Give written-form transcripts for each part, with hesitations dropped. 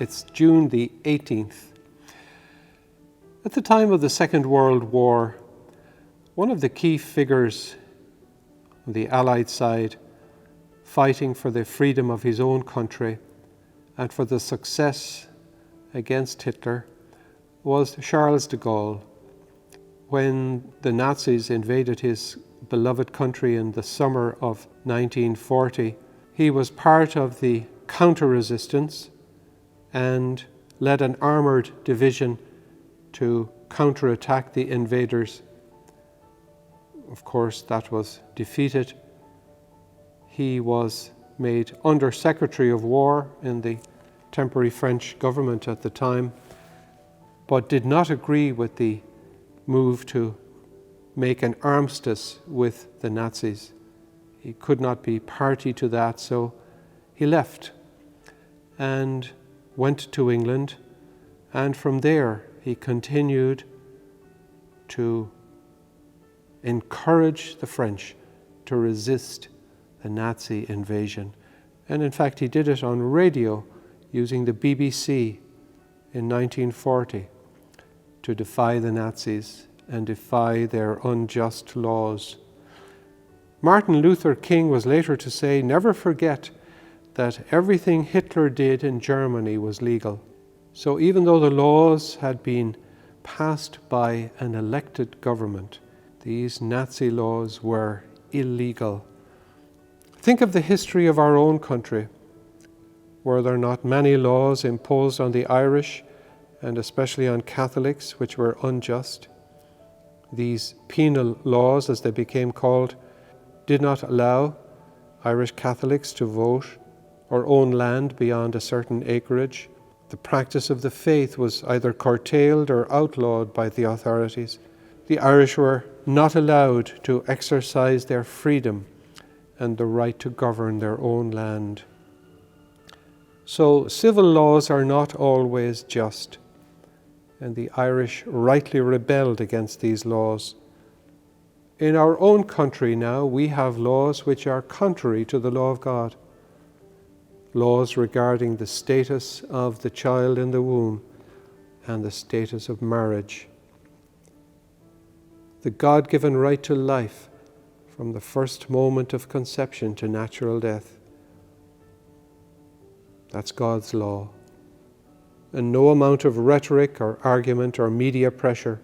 It's June the 18th. At the time of the Second World War, one of the key figures on the Allied side, fighting for the freedom of his own country and for the success against Hitler, was Charles de Gaulle. When the Nazis invaded his beloved country in the summer of 1940, he was part of the counter-resistance and led an armoured division to counterattack the invaders. Of course, that was defeated. He was made Under Secretary of War in the temporary French government at the time, but did not agree with the move to make an armistice with the Nazis. He could not be party to that, so he left and went to England, and from there he continued to encourage the French to resist the Nazi invasion. And in fact, he did it on radio using the BBC in 1940 to defy the Nazis and defy their unjust laws. Martin Luther King was later to say, "Never forget that everything Hitler did in Germany was legal." So even though the laws had been passed by an elected government, these Nazi laws were illegal. Think of the history of our own country. Were there not many laws imposed on the Irish, and especially on Catholics, which were unjust? These penal laws, as they became called, did not allow Irish Catholics to vote or own land beyond a certain acreage. The practice of the faith was either curtailed or outlawed by the authorities. The Irish were not allowed to exercise their freedom and the right to govern their own land. So civil laws are not always just, and the Irish rightly rebelled against these laws. In our own country now, we have laws which are contrary to the law of God. Laws regarding the status of the child in the womb and the status of marriage. The God-given right to life from the first moment of conception to natural death. That's God's law. And no amount of rhetoric or argument or media pressure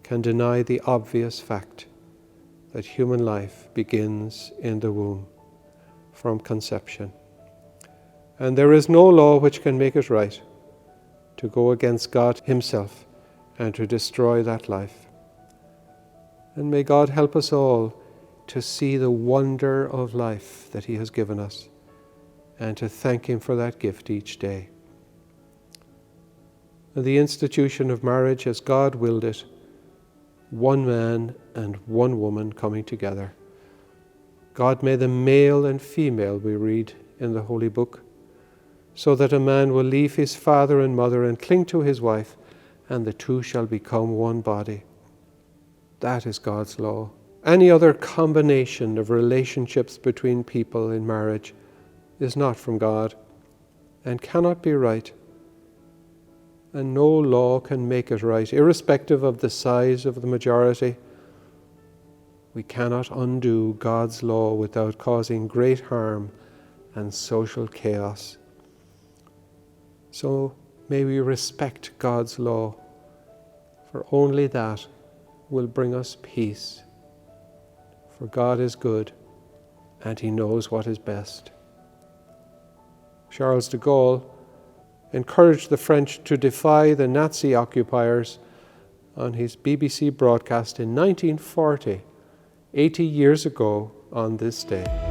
can deny the obvious fact that human life begins in the womb, from conception. And there is no law which can make it right to go against God Himself and to destroy that life. And may God help us all to see the wonder of life that He has given us and to thank Him for that gift each day. The institution of marriage as God willed it, one man and one woman coming together. God made them male and female, we read in the Holy Book, so that a man will leave his father and mother and cling to his wife, and the two shall become one body. That is God's law. Any other combination of relationships between people in marriage is not from God and cannot be right. And no law can make it right, irrespective of the size of the majority. We cannot undo God's law without causing great harm and social chaos. So may we respect God's law, for only that will bring us peace. For God is good, and He knows what is best. Charles de Gaulle encouraged the French to defy the Nazi occupiers on his BBC broadcast in 1940, 80 years ago on this day.